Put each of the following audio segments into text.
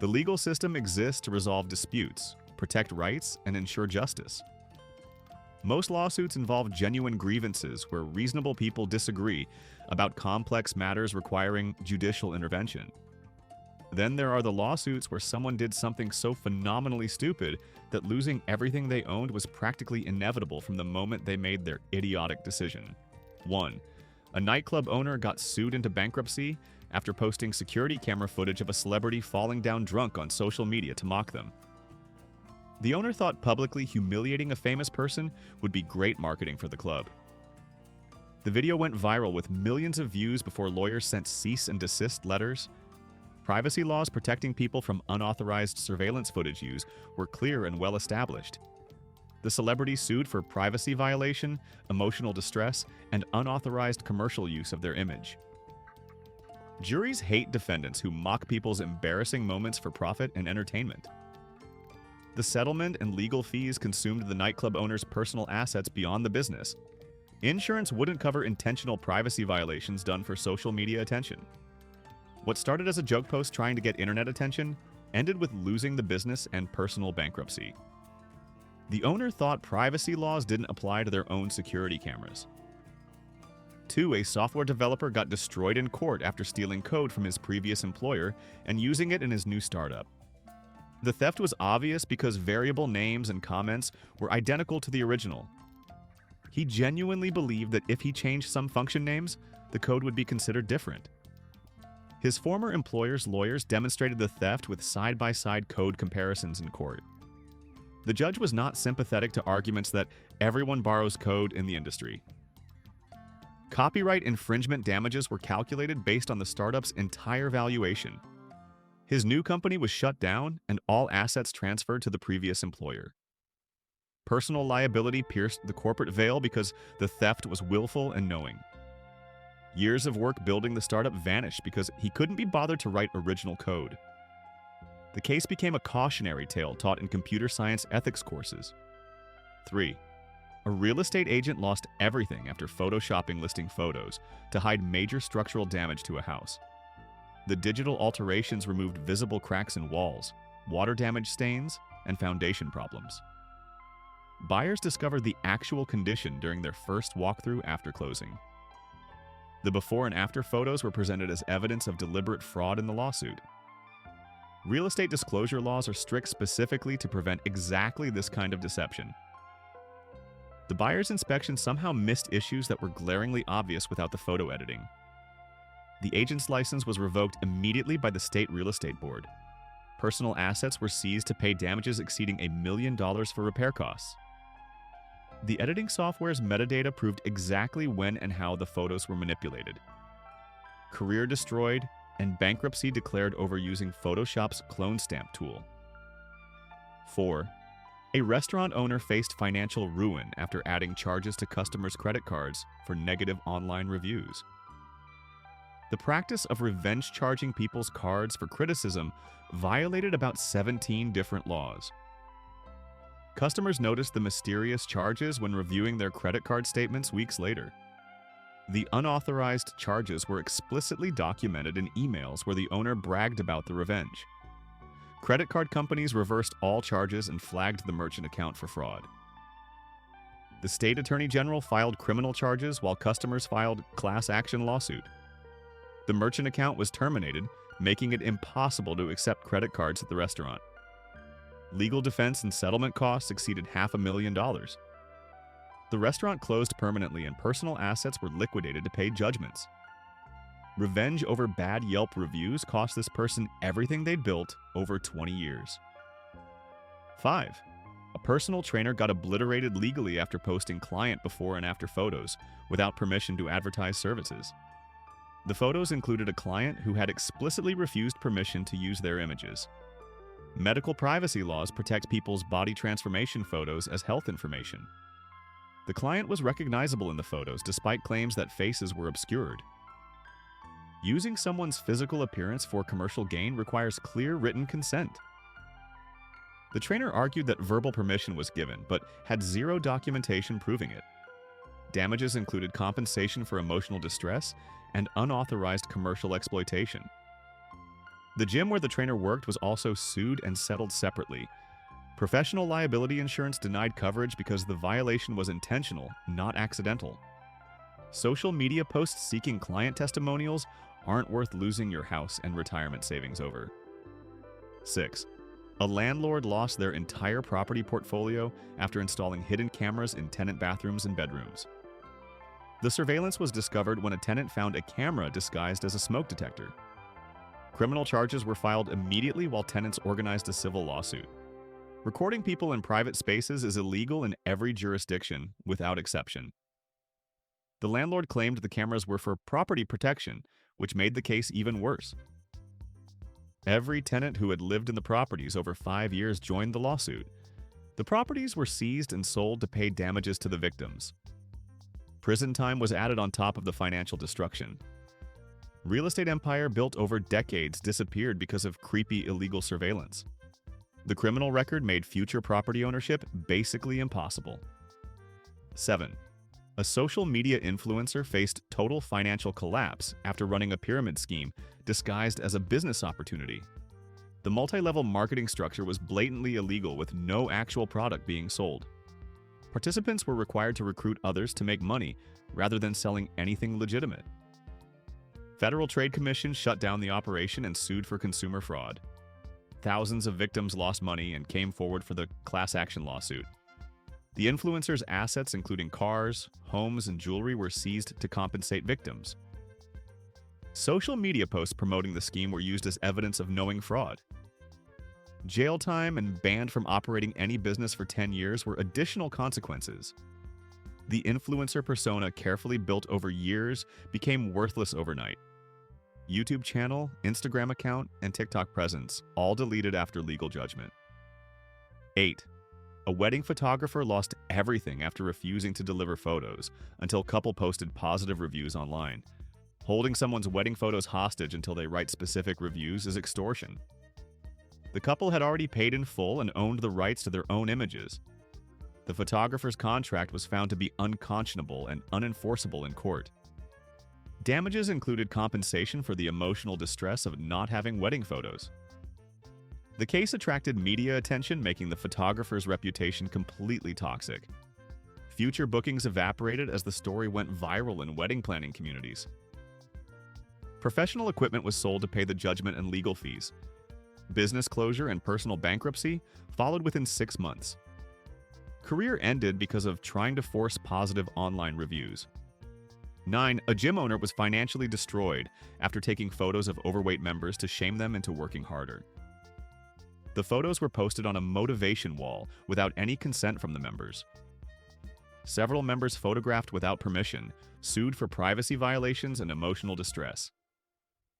The legal system exists to resolve disputes, protect rights, and ensure justice. Most lawsuits involve genuine grievances where reasonable people disagree about complex matters requiring judicial intervention. Then there are the lawsuits where someone did something so phenomenally stupid that losing everything they owned was practically inevitable from the moment they made their idiotic decision. 1. A nightclub owner got sued into bankruptcy after posting security camera footage of a celebrity falling down drunk on social media to mock them. The owner thought publicly humiliating a famous person would be great marketing for the club. The video went viral with millions of views before lawyers sent cease and desist letters. Privacy laws protecting people from unauthorized surveillance footage use were clear and well established. The celebrity sued for privacy violation, emotional distress, and unauthorized commercial use of their image. Juries hate defendants who mock people's embarrassing moments for profit and entertainment. The settlement and legal fees consumed the nightclub owner's personal assets beyond the business. Insurance wouldn't cover intentional privacy violations done for social media attention. What started as a joke post trying to get internet attention ended with losing the business and personal bankruptcy. The owner thought privacy laws didn't apply to their own security cameras. 2. A software developer got destroyed in court after stealing code from his previous employer and using it in his new startup. The theft was obvious because variable names and comments were identical to the original. He genuinely believed that if he changed some function names, the code would be considered different. His former employer's lawyers demonstrated the theft with side-by-side code comparisons in court. The judge was not sympathetic to arguments that everyone borrows code in the industry. Copyright infringement damages were calculated based on the startup's entire valuation. His new company was shut down and all assets transferred to the previous employer. Personal liability pierced the corporate veil because the theft was willful and knowing. Years of work building the startup vanished because he couldn't be bothered to write original code. The case became a cautionary tale taught in computer science ethics courses. 3. A real estate agent lost everything after photoshopping listing photos to hide major structural damage to a house. The digital alterations removed visible cracks in walls, water damage stains, and foundation problems. Buyers discovered the actual condition during their first walkthrough after closing. The before and after photos were presented as evidence of deliberate fraud in the lawsuit. Real estate disclosure laws are strict specifically to prevent exactly this kind of deception. The buyer's inspection somehow missed issues that were glaringly obvious without the photo editing. The agent's license was revoked immediately by the state real estate board. Personal assets were seized to pay damages exceeding $1 million for repair costs. The editing software's metadata proved exactly when and how the photos were manipulated. Career destroyed, and bankruptcy declared over using Photoshop's clone stamp tool. 4. A restaurant owner faced financial ruin after adding charges to customers' credit cards for negative online reviews. The practice of revenge charging people's cards for criticism violated about 17 different laws. Customers noticed the mysterious charges when reviewing their credit card statements weeks later. The unauthorized charges were explicitly documented in emails where the owner bragged about the revenge. Credit card companies reversed all charges and flagged the merchant account for fraud. The state attorney general filed criminal charges while customers filed class action lawsuit. The merchant account was terminated, making it impossible to accept credit cards at the restaurant. Legal defense and settlement costs exceeded $500,000. The restaurant closed permanently and personal assets were liquidated to pay judgments. Revenge over bad Yelp reviews cost this person everything they'd built over 20 years. 5. A personal trainer got obliterated legally after posting client before and after photos without permission to advertise services. The photos included a client who had explicitly refused permission to use their images. Medical privacy laws protect people's body transformation photos as health information. The client was recognizable in the photos despite claims that faces were obscured. Using someone's physical appearance for commercial gain requires clear written consent. The trainer argued that verbal permission was given, but had zero documentation proving it. Damages included compensation for emotional distress and unauthorized commercial exploitation. The gym where the trainer worked was also sued and settled separately. Professional liability insurance denied coverage because the violation was intentional, not accidental. Social media posts seeking client testimonials aren't worth losing your house and retirement savings over. 6. A landlord lost their entire property portfolio after installing hidden cameras in tenant bathrooms and bedrooms. The surveillance was discovered when a tenant found a camera disguised as a smoke detector. Criminal charges were filed immediately while tenants organized a civil lawsuit. Recording people in private spaces is illegal in every jurisdiction, without exception. The landlord claimed the cameras were for property protection, which made the case even worse. Every tenant who had lived in the properties over 5 years joined the lawsuit. The properties were seized and sold to pay damages to the victims. Prison time was added on top of the financial destruction. Real estate empire built over decades disappeared because of creepy illegal surveillance. The criminal record made future property ownership basically impossible. 7. A social media influencer faced total financial collapse after running a pyramid scheme disguised as a business opportunity. The multi-level marketing structure was blatantly illegal with no actual product being sold. Participants were required to recruit others to make money rather than selling anything legitimate. Federal Trade Commission shut down the operation and sued for consumer fraud. Thousands of victims lost money and came forward for the class action lawsuit. The influencers' assets, including cars, homes, and jewelry, were seized to compensate victims. Social media posts promoting the scheme were used as evidence of knowing fraud. Jail time and banned from operating any business for 10 years were additional consequences. The influencer persona, carefully built over years, became worthless overnight. YouTube channel, Instagram account, and TikTok presence, all deleted after legal judgment. 8. A wedding photographer lost everything after refusing to deliver photos until couple posted positive reviews online. Holding someone's wedding photos hostage until they write specific reviews is extortion. The couple had already paid in full and owned the rights to their own images. The photographer's contract was found to be unconscionable and unenforceable in court. Damages included compensation for the emotional distress of not having wedding photos. The case attracted media attention, making the photographer's reputation completely toxic. Future bookings evaporated as the story went viral in wedding planning communities. Professional equipment was sold to pay the judgment and legal fees. Business closure and personal bankruptcy followed within 6 months. Career ended because of trying to force positive online reviews. 9. A gym owner was financially destroyed after taking photos of overweight members to shame them into working harder. The photos were posted on a motivation wall without any consent from the members. Several members photographed without permission, sued for privacy violations and emotional distress.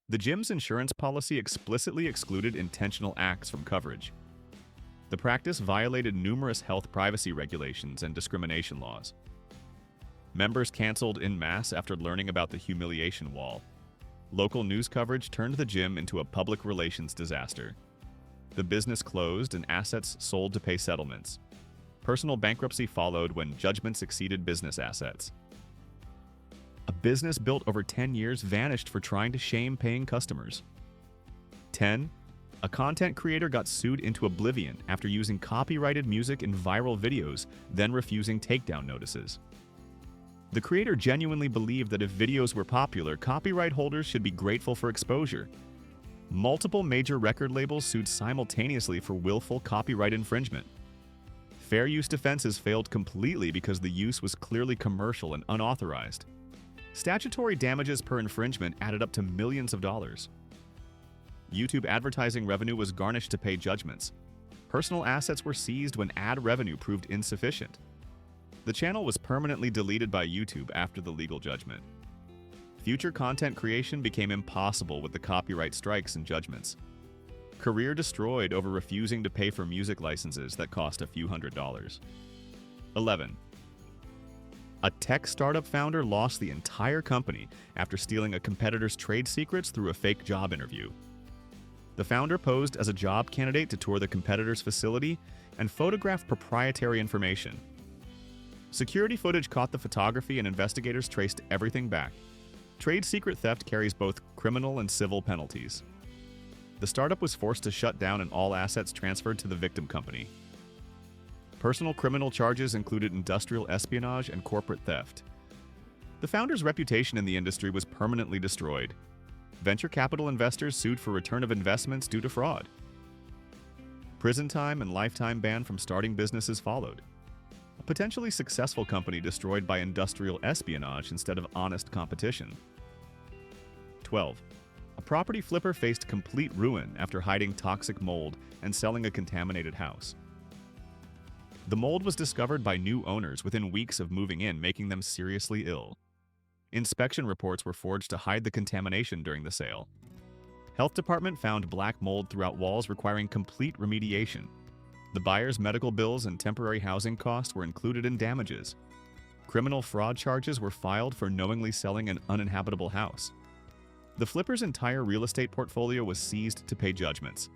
The gym's insurance policy explicitly excluded intentional acts from coverage. The practice violated numerous health privacy regulations and discrimination laws. Members canceled en masse after learning about the humiliation wall. Local news coverage turned the gym into a public relations disaster. The business closed and assets sold to pay settlements. Personal bankruptcy followed when judgments exceeded business assets. A business built over 10 years vanished for trying to shame paying customers. 10. A content creator got sued into oblivion after using copyrighted music in viral videos, then refusing takedown notices. The creator genuinely believed that if videos were popular, copyright holders should be grateful for exposure. Multiple major record labels sued simultaneously for willful copyright infringement. Fair use defenses failed completely because the use was clearly commercial and unauthorized. Statutory damages per infringement added up to millions of dollars. YouTube advertising revenue was garnished to pay judgments. Personal assets were seized when ad revenue proved insufficient. The channel was permanently deleted by YouTube after the legal judgment. Future content creation became impossible with the copyright strikes and judgments. Career destroyed over refusing to pay for music licenses that cost a few $100s. 11. A tech startup founder lost the entire company after stealing a competitor's trade secrets through a fake job interview. The founder posed as a job candidate to tour the competitor's facility and photograph proprietary information. Security footage caught the photography and investigators traced everything back. Trade secret theft carries both criminal and civil penalties. The startup was forced to shut down and all assets transferred to the victim company. Personal criminal charges included industrial espionage and corporate theft. The founder's reputation in the industry was permanently destroyed. Venture capital investors sued for return of investments due to fraud. Prison time and lifetime ban from starting businesses followed. A potentially successful company destroyed by industrial espionage instead of honest competition. 12. A property flipper faced complete ruin after hiding toxic mold and selling a contaminated house. The mold was discovered by new owners within weeks of moving in, making them seriously ill. Inspection reports were forged to hide the contamination during the sale. Health department found black mold throughout walls requiring complete remediation. The buyer's medical bills and temporary housing costs were included in damages. Criminal fraud charges were filed for knowingly selling an uninhabitable house. The flipper's entire real estate portfolio was seized to pay judgments.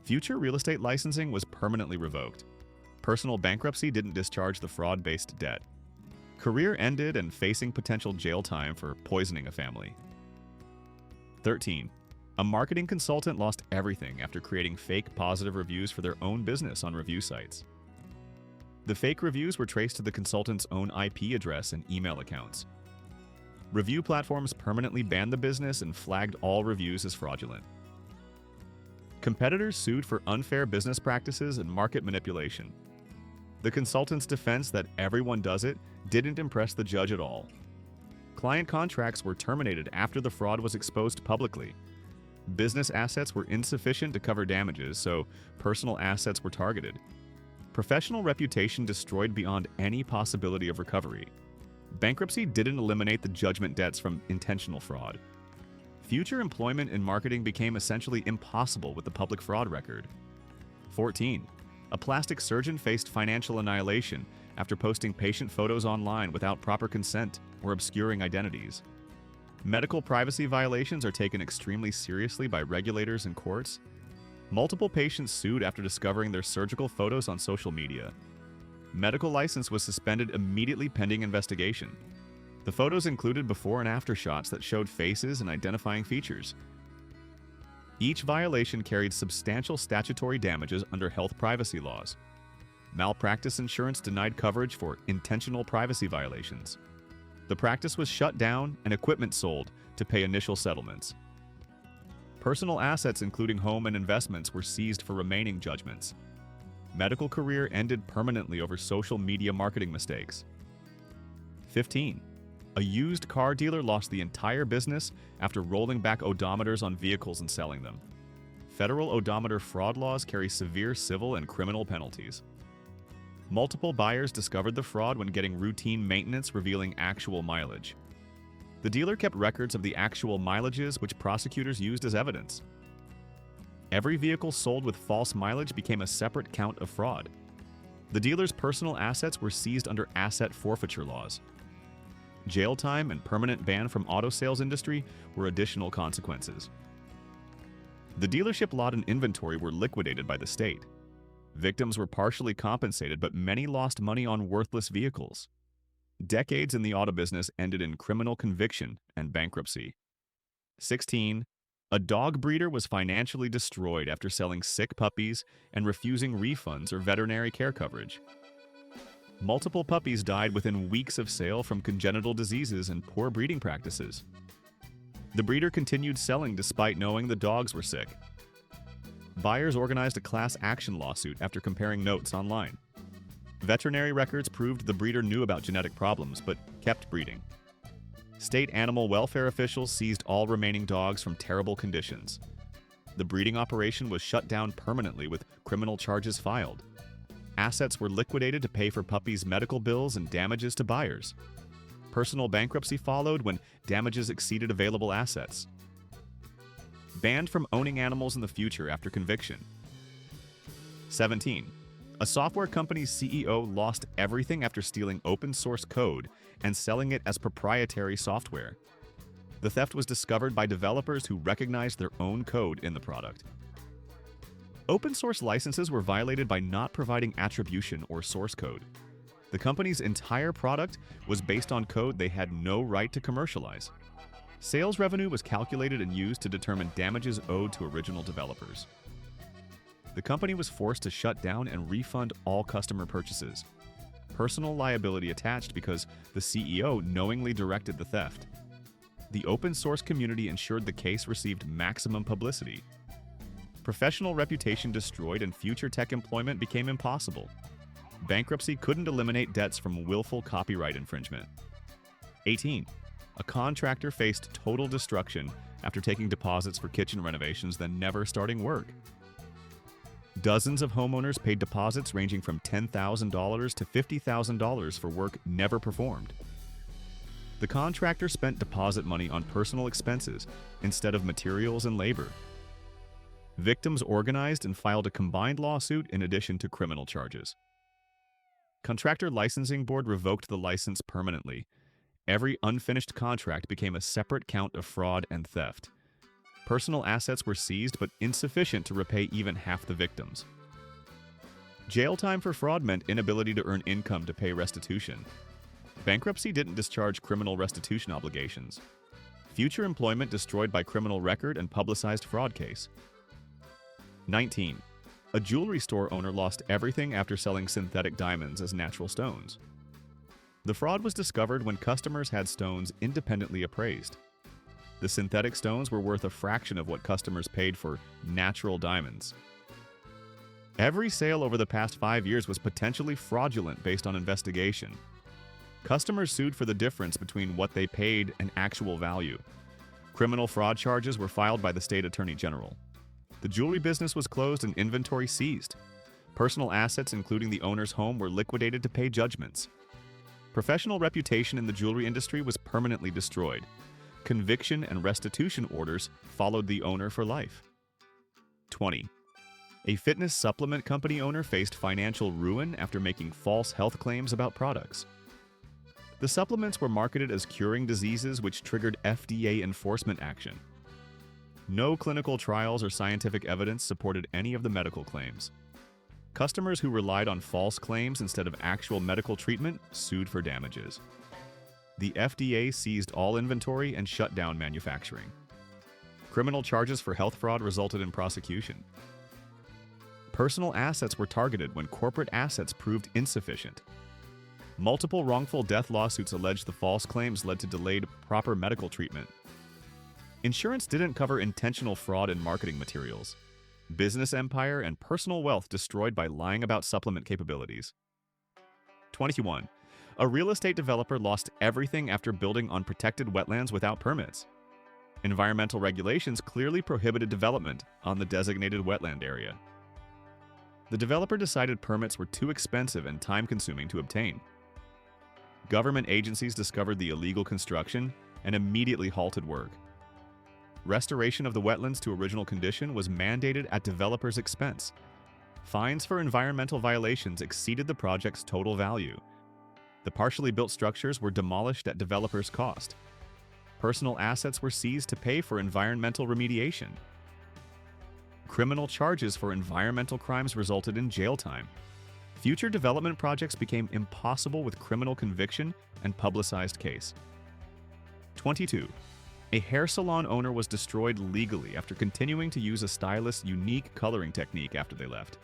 Future real estate licensing was permanently revoked. Personal bankruptcy didn't discharge the fraud-based debt. Career ended and facing potential jail time for poisoning a family. 13. A marketing consultant lost everything after creating fake positive reviews for their own business on review sites. The fake reviews were traced to the consultant's own IP address and email accounts. Review platforms permanently banned the business and flagged all reviews as fraudulent. Competitors sued for unfair business practices and market manipulation. The consultant's defense that everyone does it didn't impress the judge at all. Client contracts were terminated after the fraud was exposed publicly. Business assets were insufficient to cover damages, so personal assets were targeted. Professional reputation destroyed beyond any possibility of recovery. Bankruptcy didn't eliminate the judgment debts from intentional fraud. Future employment in marketing became essentially impossible with the public fraud record. 14. A plastic surgeon faced financial annihilation after posting patient photos online without proper consent or obscuring identities. Medical privacy violations are taken extremely seriously by regulators and courts. Multiple patients sued after discovering their surgical photos on social media. Medical license was suspended immediately pending investigation. The photos included before and after shots that showed faces and identifying features. Each violation carried substantial statutory damages under health privacy laws. Malpractice insurance denied coverage for intentional privacy violations. The practice was shut down and equipment sold to pay initial settlements. Personal assets including home and investments were seized for remaining judgments. Medical career ended permanently over social media marketing mistakes. 15. A used car dealer lost the entire business after rolling back odometers on vehicles and selling them. Federal odometer fraud laws carry severe civil and criminal penalties. Multiple buyers discovered the fraud when getting routine maintenance revealing actual mileage. The dealer kept records of the actual mileages which prosecutors used as evidence. Every vehicle sold with false mileage became a separate count of fraud. The dealer's personal assets were seized under asset forfeiture laws. Jail time and permanent ban from auto sales industry were additional consequences. The dealership lot and inventory were liquidated by the state. Victims were partially compensated, but many lost money on worthless vehicles. Decades in the auto business ended in criminal conviction and bankruptcy. 16. A dog breeder was financially destroyed after selling sick puppies and refusing refunds or veterinary care coverage. Multiple puppies died within weeks of sale from congenital diseases and poor breeding practices. The breeder continued selling despite knowing the dogs were sick. Buyers organized a class action lawsuit after comparing notes online. Veterinary records proved the breeder knew about genetic problems but kept breeding. State animal welfare officials seized all remaining dogs from terrible conditions. The breeding operation was shut down permanently with criminal charges filed. Assets were liquidated to pay for puppies' medical bills and damages to buyers. Personal bankruptcy followed when damages exceeded available assets. Banned from owning animals in the future after conviction. 17. A software company's CEO lost everything after stealing open source code and selling it as proprietary software. The theft was discovered by developers who recognized their own code in the product. Open source licenses were violated by not providing attribution or source code. The company's entire product was based on code they had no right to commercialize. Sales revenue was calculated and used to determine damages owed to original developers. The company was forced to shut down and refund all customer purchases. Personal liability attached because the CEO knowingly directed the theft. The open source community ensured the case received maximum publicity. Professional reputation destroyed and future tech employment became impossible. Bankruptcy couldn't eliminate debts from willful copyright infringement. 18. A contractor faced total destruction after taking deposits for kitchen renovations then never starting work. Dozens of homeowners paid deposits ranging from $10,000 to $50,000 for work never performed. The contractor spent deposit money on personal expenses instead of materials and labor. Victims organized and filed a combined lawsuit in addition to criminal charges. Contractor Licensing Board revoked the license permanently. Every unfinished contract became a separate count of fraud and theft. Personal assets were seized but insufficient to repay even half the victims. Jail time for fraud meant inability to earn income to pay restitution. Bankruptcy didn't discharge criminal restitution obligations. Future employment destroyed by criminal record and publicized fraud case. 19. A jewelry store owner lost everything after selling synthetic diamonds as natural stones. The fraud was discovered when customers had stones independently appraised. The synthetic stones were worth a fraction of what customers paid for natural diamonds. Every sale over the past 5 years was potentially fraudulent based on investigation. Customers sued for the difference between what they paid and actual value. Criminal fraud charges were filed by the state attorney general. The jewelry business was closed and inventory seized. Personal assets, including the owner's home, were liquidated to pay judgments. Professional reputation in the jewelry industry was permanently destroyed. Conviction and restitution orders followed the owner for life. 20. A fitness supplement company owner faced financial ruin after making false health claims about products. The supplements were marketed as curing diseases which triggered FDA enforcement action. No clinical trials or scientific evidence supported any of the medical claims. Customers who relied on false claims instead of actual medical treatment sued for damages. The FDA seized all inventory and shut down manufacturing. Criminal charges for health fraud resulted in prosecution. Personal assets were targeted when corporate assets proved insufficient. Multiple wrongful death lawsuits alleged the false claims led to delayed proper medical treatment. Insurance didn't cover intentional fraud in marketing materials. Business empire and personal wealth destroyed by lying about supplement capabilities. 21. A real estate developer lost everything after building on protected wetlands without permits. Environmental regulations clearly prohibited development on the designated wetland area. The developer decided permits were too expensive and time-consuming to obtain. Government agencies discovered the illegal construction and immediately halted work. Restoration of the wetlands to original condition was mandated at developers' expense. Fines for environmental violations exceeded the project's total value. The partially built structures were demolished at developers' cost. Personal assets were seized to pay for environmental remediation. Criminal charges for environmental crimes resulted in jail time. Future development projects became impossible with criminal conviction and publicized case. 22. A hair salon owner was destroyed legally after continuing to use a stylist's unique coloring technique after they left.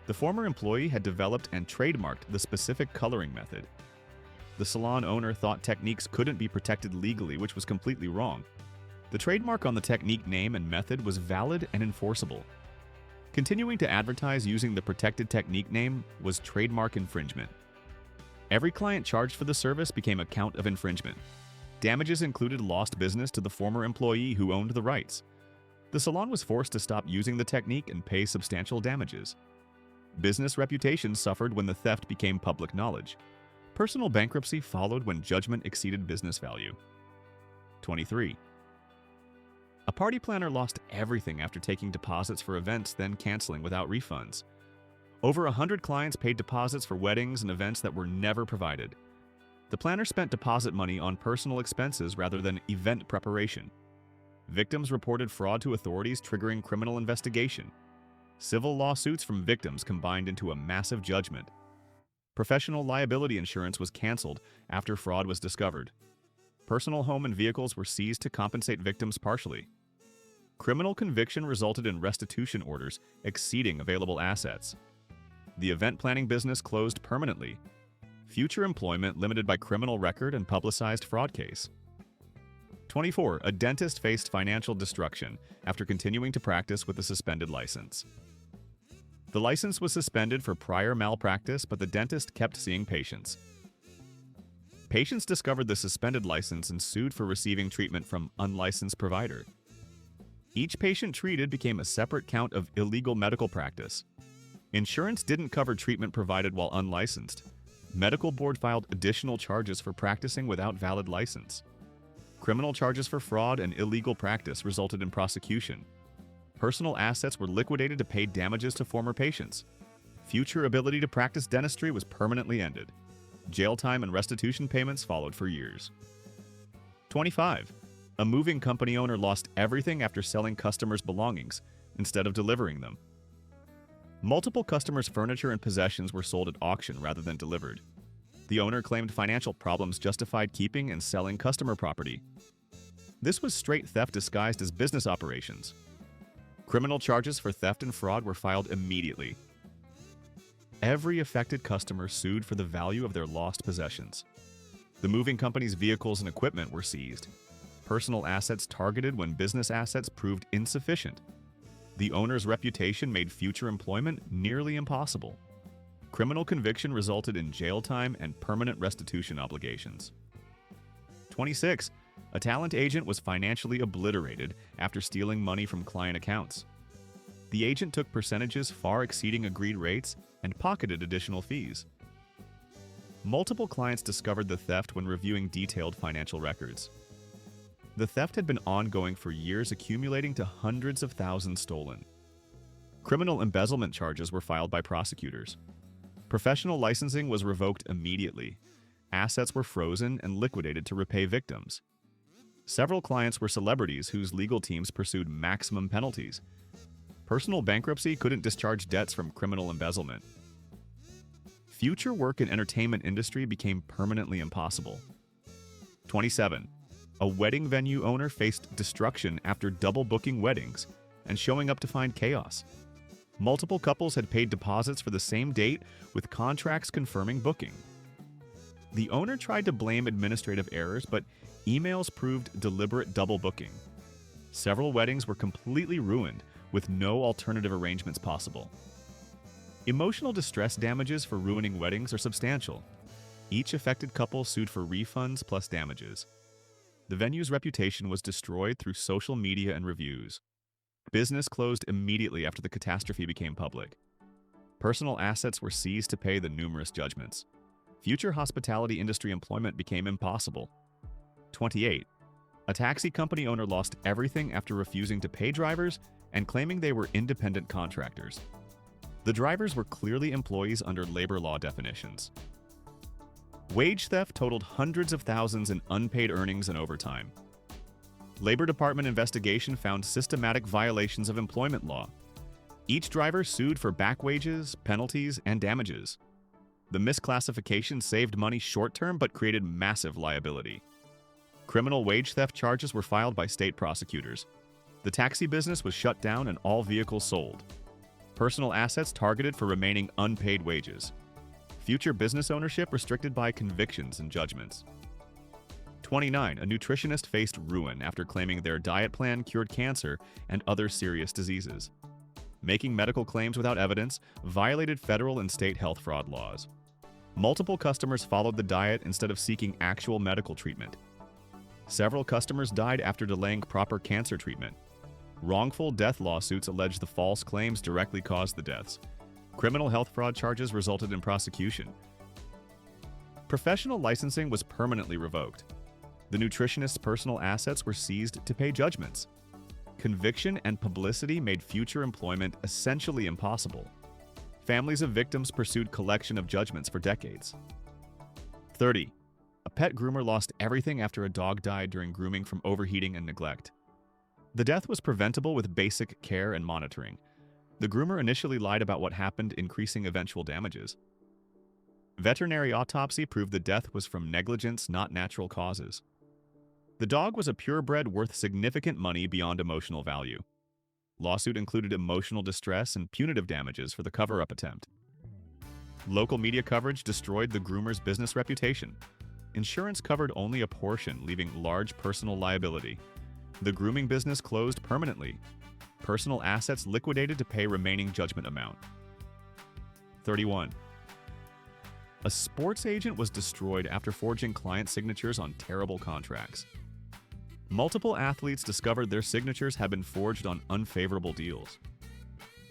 The former employee had developed and trademarked the specific coloring method. The salon owner thought techniques couldn't be protected legally, which was completely wrong. The trademark on the technique name and method was valid and enforceable. Continuing to advertise using the protected technique name was trademark infringement. Every client charged for the service became a count of infringement. Damages included lost business to the former employee who owned the rights. The salon was forced to stop using the technique and pay substantial damages. Business reputation suffered when the theft became public knowledge. Personal bankruptcy followed when judgment exceeded business value. 23. A party planner lost everything after taking deposits for events, then canceling without refunds. Over 100 clients paid deposits for weddings and events that were never provided. The planner spent deposit money on personal expenses rather than event preparation. Victims reported fraud to authorities, triggering criminal investigation. Civil lawsuits from victims combined into a massive judgment. Professional liability insurance was canceled after fraud was discovered. Personal home and vehicles were seized to compensate victims partially. Criminal conviction resulted in restitution orders exceeding available assets. The event planning business closed permanently. Future employment limited by criminal record and publicized fraud case. 24. A dentist faced financial destruction after continuing to practice with a suspended license. The license was suspended for prior malpractice, but the dentist kept seeing patients. Patients discovered the suspended license and sued for receiving treatment from unlicensed provider. Each patient treated became a separate count of illegal medical practice. Insurance didn't cover treatment provided while unlicensed. Medical board filed additional charges for practicing without valid license. Criminal charges for fraud and illegal practice resulted in prosecution. Personal assets were liquidated to pay damages to former patients. Future ability to practice dentistry was permanently ended. Jail time and restitution payments followed for years. 25. A moving company owner lost everything after selling customers' belongings instead of delivering them. Multiple customers' furniture and possessions were sold at auction rather than delivered. The owner claimed financial problems justified keeping and selling customer property. This was straight theft disguised as business operations. Criminal charges for theft and fraud were filed immediately. Every affected customer sued for the value of their lost possessions. The moving company's vehicles and equipment were seized. Personal assets targeted when business assets proved insufficient. The owner's reputation made future employment nearly impossible. Criminal conviction resulted in jail time and permanent restitution obligations. 26. A talent agent was financially obliterated after stealing money from client accounts. The agent took percentages far exceeding agreed rates and pocketed additional fees. Multiple clients discovered the theft when reviewing detailed financial records. The theft had been ongoing for years, accumulating to hundreds of thousands stolen. Criminal embezzlement charges were filed by prosecutors. Professional licensing was revoked immediately. Assets were frozen and liquidated to repay victims. Several clients were celebrities whose legal teams pursued maximum penalties. Personal bankruptcy couldn't discharge debts from criminal embezzlement. Future work in entertainment industry became permanently impossible. 27. A wedding venue owner faced destruction after double booking weddings and showing up to find chaos. Multiple couples had paid deposits for the same date with contracts confirming booking. The owner tried to blame administrative errors, but emails proved deliberate double booking. Several weddings were completely ruined with no alternative arrangements possible. Emotional distress damages for ruining weddings are substantial. Each affected couple sued for refunds plus damages. The venue's reputation was destroyed through social media and reviews. Business closed immediately after the catastrophe became public. Personal assets were seized to pay the numerous judgments. Future hospitality industry employment became impossible. 28. A taxi company owner lost everything after refusing to pay drivers and claiming they were independent contractors. The drivers were clearly employees under labor law definitions. Wage theft totaled hundreds of thousands in unpaid earnings and overtime. Labor Department investigation found systematic violations of employment law. Each driver sued for back wages, penalties, and damages. The misclassification saved money short-term but created massive liability. Criminal wage theft charges were filed by state prosecutors. The taxi business was shut down and all vehicles sold. Personal assets targeted for remaining unpaid wages. Future business ownership restricted by convictions and judgments. 29. A nutritionist faced ruin after claiming their diet plan cured cancer and other serious diseases. Making medical claims without evidence violated federal and state health fraud laws. Multiple customers followed the diet instead of seeking actual medical treatment. Several customers died after delaying proper cancer treatment. Wrongful death lawsuits allege the false claims directly caused the deaths. Criminal health fraud charges resulted in prosecution. Professional licensing was permanently revoked. The nutritionist's personal assets were seized to pay judgments. Conviction and publicity made future employment essentially impossible. Families of victims pursued collection of judgments for decades. 30. A pet groomer lost everything after a dog died during grooming from overheating and neglect. The death was preventable with basic care and monitoring. The groomer initially lied about what happened, increasing eventual damages. Veterinary autopsy proved the death was from negligence, not natural causes. The dog was a purebred worth significant money beyond emotional value. Lawsuit included emotional distress and punitive damages for the cover-up attempt. Local media coverage destroyed the groomer's business reputation. Insurance covered only a portion, leaving large personal liability. The grooming business closed permanently. Personal assets liquidated to pay remaining judgment amount. 31. A sports agent was destroyed after forging client signatures on terrible contracts. Multiple athletes discovered their signatures had been forged on unfavorable deals.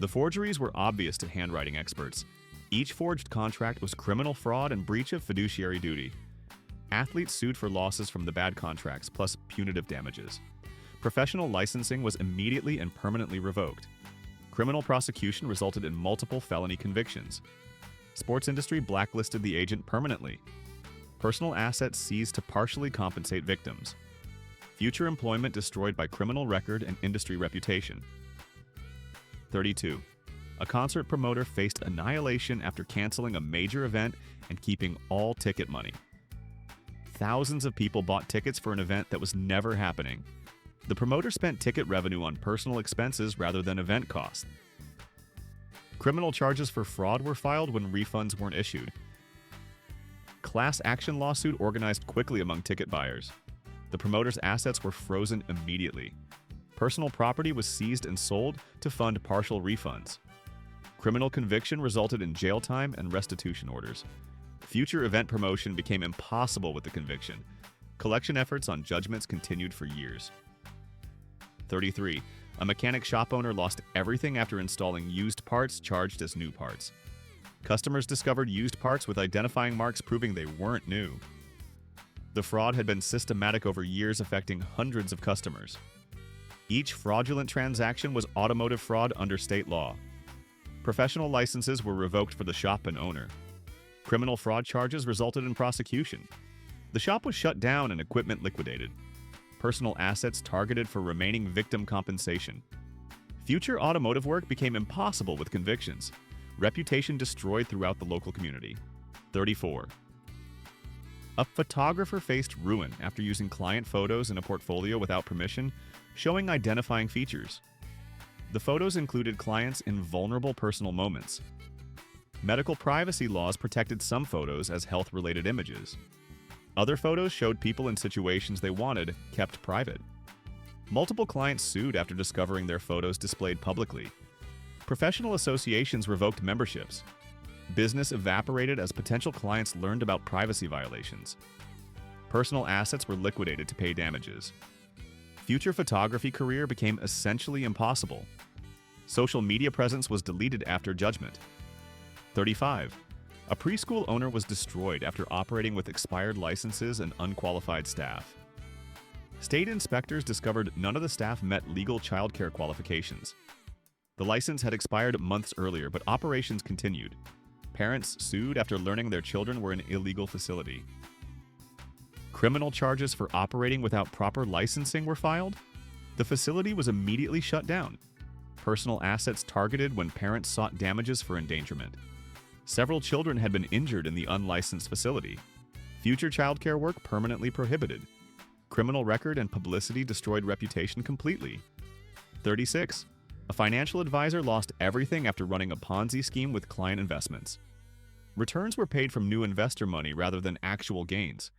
The forgeries were obvious to handwriting experts. Each forged contract was criminal fraud and breach of fiduciary duty. Athletes sued for losses from the bad contracts, plus punitive damages. Professional licensing was immediately and permanently revoked. Criminal prosecution resulted in multiple felony convictions. Sports industry blacklisted the agent permanently. Personal assets seized to partially compensate victims. Future employment destroyed by criminal record and industry reputation. 32. A concert promoter faced annihilation after canceling a major event and keeping all ticket money. Thousands of people bought tickets for an event that was never happening. The promoter spent ticket revenue on personal expenses rather than event costs. Criminal charges for fraud were filed when refunds weren't issued. Class action lawsuit organized quickly among ticket buyers. The promoter's assets were frozen immediately. Personal property was seized and sold to fund partial refunds. Criminal conviction resulted in jail time and restitution orders. Future event promotion became impossible with the conviction. Collection efforts on judgments continued for years. 33. A mechanic shop owner lost everything after installing used parts charged as new parts. Customers discovered used parts with identifying marks proving they weren't new. The fraud had been systematic over years, affecting hundreds of customers. Each fraudulent transaction was automotive fraud under state law. Professional licenses were revoked for the shop and owner. Criminal fraud charges resulted in prosecution. The shop was shut down and equipment liquidated. Personal assets targeted for remaining victim compensation. Future automotive work became impossible with convictions. Reputation destroyed throughout the local community. 34. A photographer faced ruin after using client photos in a portfolio without permission, showing identifying features. The photos included clients in vulnerable personal moments. Medical privacy laws protected some photos as health-related images. Other photos showed people in situations they wanted, kept private. Multiple clients sued after discovering their photos displayed publicly. Professional associations revoked memberships. Business evaporated as potential clients learned about privacy violations. Personal assets were liquidated to pay damages. Future photography career became essentially impossible. Social media presence was deleted after judgment. 35. A preschool owner was destroyed after operating with expired licenses and unqualified staff. State inspectors discovered none of the staff met legal childcare qualifications. The license had expired months earlier, but operations continued. Parents sued after learning their children were in an illegal facility. Criminal charges for operating without proper licensing were filed. The facility was immediately shut down. Personal assets targeted when parents sought damages for endangerment. Several children had been injured in the unlicensed facility. Future childcare work permanently prohibited. Criminal record and publicity destroyed reputation completely. 36. A financial advisor lost everything after running a Ponzi scheme with client investments. Returns were paid from new investor money rather than actual gains.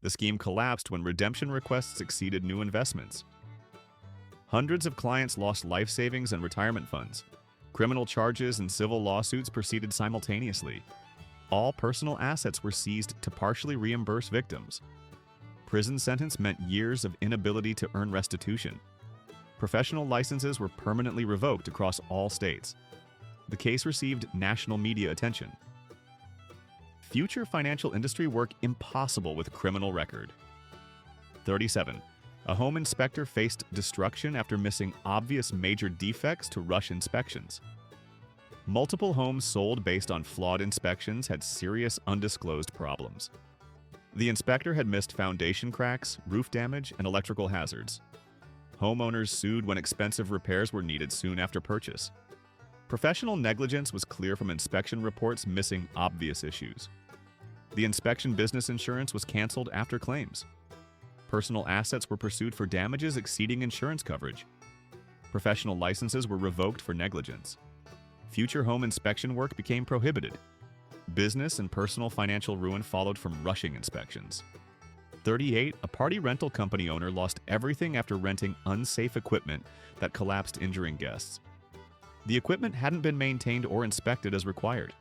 The scheme collapsed when redemption requests exceeded new investments. Hundreds of clients lost life savings and retirement funds. Criminal charges and civil lawsuits proceeded simultaneously. All personal assets were seized to partially reimburse victims. Prison sentence meant years of inability to earn restitution. Professional licenses were permanently revoked across all states. The case received national media attention. Future financial industry work impossible with criminal record. 37. A home inspector faced destruction after missing obvious major defects to rush inspections. Multiple homes sold based on flawed inspections had serious undisclosed problems. The inspector had missed foundation cracks, roof damage, and electrical hazards. Homeowners sued when expensive repairs were needed soon after purchase. Professional negligence was clear from inspection reports missing obvious issues. The inspection business insurance was canceled after claims. Personal assets were pursued for damages exceeding insurance coverage. Professional licenses were revoked for negligence. Future home inspection work became prohibited. Business and personal financial ruin followed from rushing inspections. 38. A party rental company owner lost everything after renting unsafe equipment that collapsed, injuring guests. The equipment hadn't been maintained or inspected as required.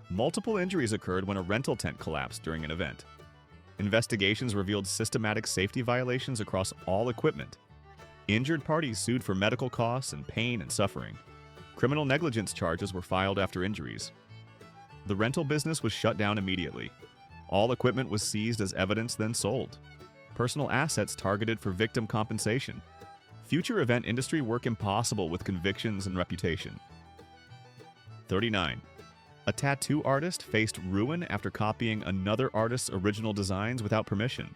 Multiple injuries occurred when a rental tent collapsed during an event. Investigations revealed systematic safety violations across all equipment. Injured parties sued for medical costs and pain and suffering. Criminal negligence charges were filed after injuries. The rental business was shut down immediately. All equipment was seized as evidence, then sold. Personal assets targeted for victim compensation. Future event industry work impossible with convictions and reputation. 39. A tattoo artist faced ruin after copying another artist's original designs without permission.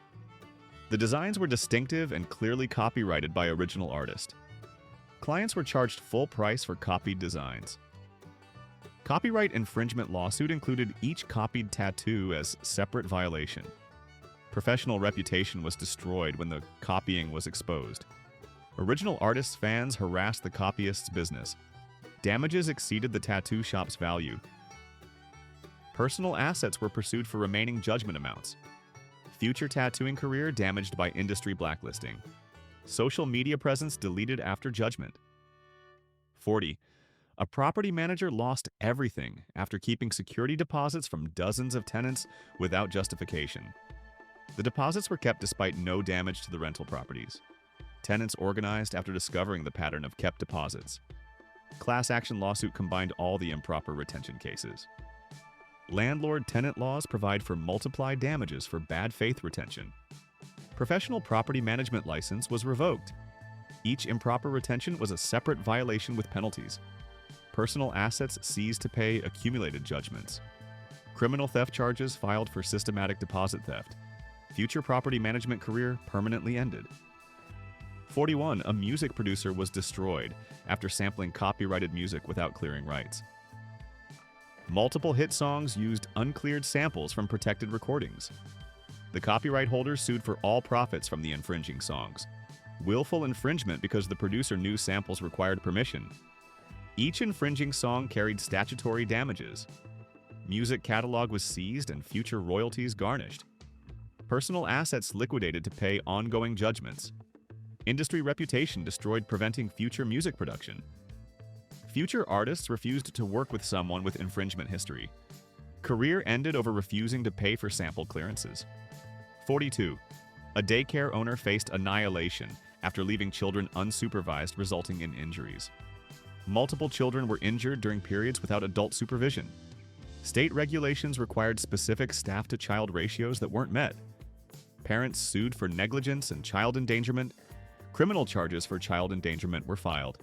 The designs were distinctive and clearly copyrighted by original artist. Clients were charged full price for copied designs. Copyright infringement lawsuit included each copied tattoo as separate violation. Professional reputation was destroyed when the copying was exposed. Original artist's fans harassed the copyist's business. Damages exceeded the tattoo shop's value. Personal assets were pursued for remaining judgment amounts. Future tattooing career damaged by industry blacklisting. Social media presence deleted after judgment. 40. A property manager lost everything after keeping security deposits from dozens of tenants without justification. The deposits were kept despite no damage to the rental properties. Tenants organized after discovering the pattern of kept deposits. Class action lawsuit combined all the improper retention cases. Landlord-tenant laws provide for multiplied damages for bad faith retention. Professional property management license was revoked. Each improper retention was a separate violation with penalties. Personal assets seized to pay accumulated judgments. Criminal theft charges filed for systematic deposit theft. Future property management career permanently ended. 41. A music producer was destroyed after sampling copyrighted music without clearing rights. Multiple hit songs used uncleared samples from protected recordings. The copyright holder sued for all profits from the infringing songs. Willful infringement because the producer knew samples required permission. Each infringing song carried statutory damages. Music catalog was seized and future royalties garnished. Personal assets liquidated to pay ongoing judgments. Industry reputation destroyed, preventing future music production. Future artists refused to work with someone with infringement history. Career ended over refusing to pay for sample clearances. 42. A daycare owner faced annihilation after leaving children unsupervised, resulting in injuries. Multiple children were injured during periods without adult supervision. State regulations required specific staff-to-child ratios that weren't met. Parents sued for negligence and child endangerment. Criminal charges for child endangerment were filed.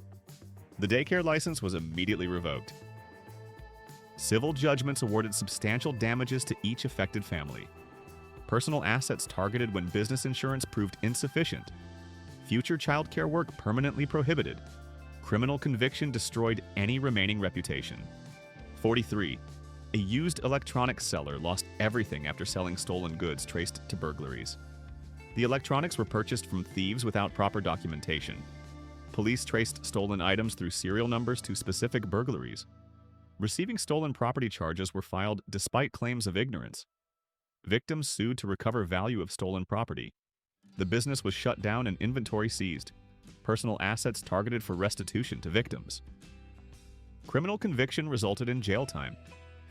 The daycare license was immediately revoked. Civil judgments awarded substantial damages to each affected family. Personal assets targeted when business insurance proved insufficient. Future child care work permanently prohibited. Criminal conviction destroyed any remaining reputation. 43. A used electronics seller lost everything after selling stolen goods traced to burglaries. The electronics were purchased from thieves without proper documentation. Police traced stolen items through serial numbers to specific burglaries. Receiving stolen property charges were filed despite claims of ignorance. Victims sued to recover value of stolen property. The business was shut down and inventory seized. Personal assets targeted for restitution to victims. Criminal conviction resulted in jail time.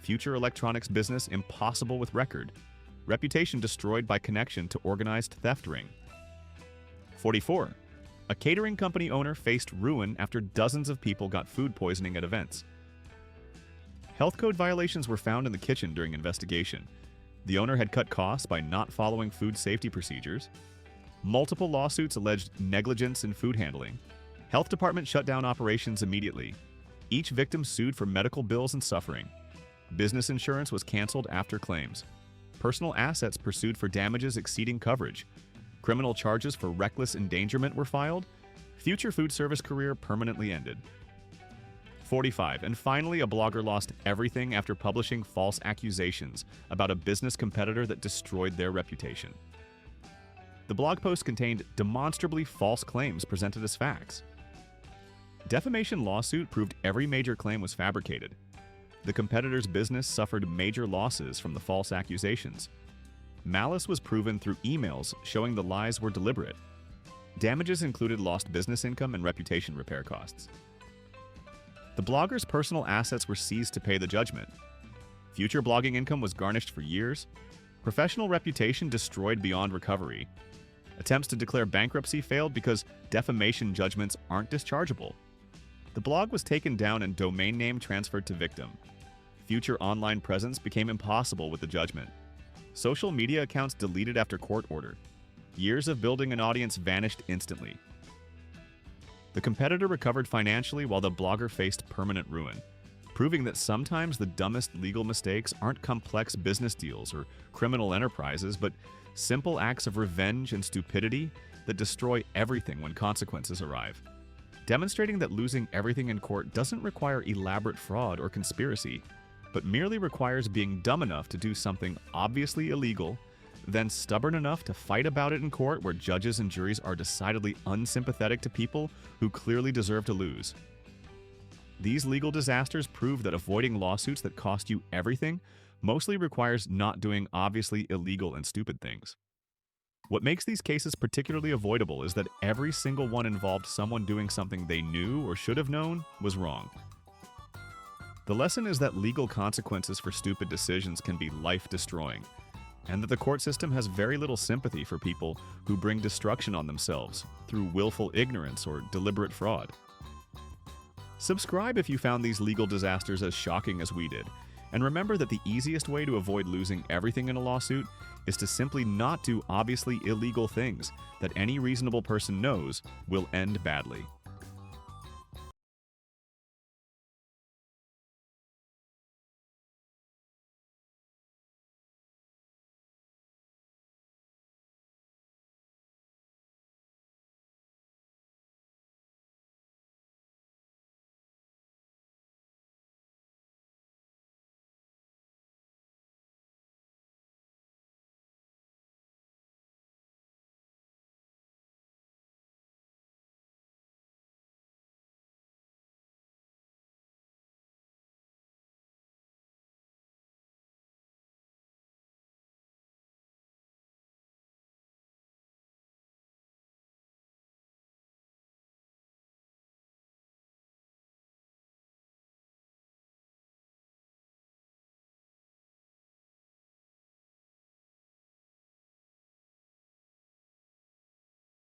Future electronics business impossible with record. Reputation destroyed by connection to organized theft ring. 44. A catering company owner faced ruin after dozens of people got food poisoning at events. Health code violations were found in the kitchen during investigation. The owner had cut costs by not following food safety procedures. Multiple lawsuits alleged negligence in food handling. Health department shut down operations immediately. Each victim sued for medical bills and suffering. Business insurance was canceled after claims. Personal assets pursued for damages exceeding coverage. Criminal charges for reckless endangerment were filed. Future food service career permanently ended. 45. And finally, a blogger lost everything after publishing false accusations about a business competitor that destroyed their reputation. The blog post contained demonstrably false claims presented as facts. Defamation lawsuit proved every major claim was fabricated. The competitor's business suffered major losses from the false accusations. Malice was proven through emails showing the lies were deliberate. Damages included lost business income and reputation repair costs. The blogger's personal assets were seized to pay the judgment. Future blogging income was garnished for years. Professional reputation destroyed beyond recovery. Attempts to declare bankruptcy failed because defamation judgments aren't dischargeable. The blog was taken down and domain name transferred to victim. Future online presence became impossible with the judgment. Social media accounts deleted after court order. Years of building an audience vanished instantly. The competitor recovered financially while the blogger faced permanent ruin, proving that sometimes the dumbest legal mistakes aren't complex business deals or criminal enterprises, but simple acts of revenge and stupidity that destroy everything when consequences arrive. Demonstrating that losing everything in court doesn't require elaborate fraud or conspiracy, but merely requires being dumb enough to do something obviously illegal, then stubborn enough to fight about it in court where judges and juries are decidedly unsympathetic to people who clearly deserve to lose. These legal disasters prove that avoiding lawsuits that cost you everything mostly requires not doing obviously illegal and stupid things. What makes these cases particularly avoidable is that every single one involved someone doing something they knew or should have known was wrong. The lesson is that legal consequences for stupid decisions can be life-destroying, and that the court system has very little sympathy for people who bring destruction on themselves through willful ignorance or deliberate fraud. Subscribe if you found these legal disasters as shocking as we did, and remember that the easiest way to avoid losing everything in a lawsuit is to simply not do obviously illegal things that any reasonable person knows will end badly.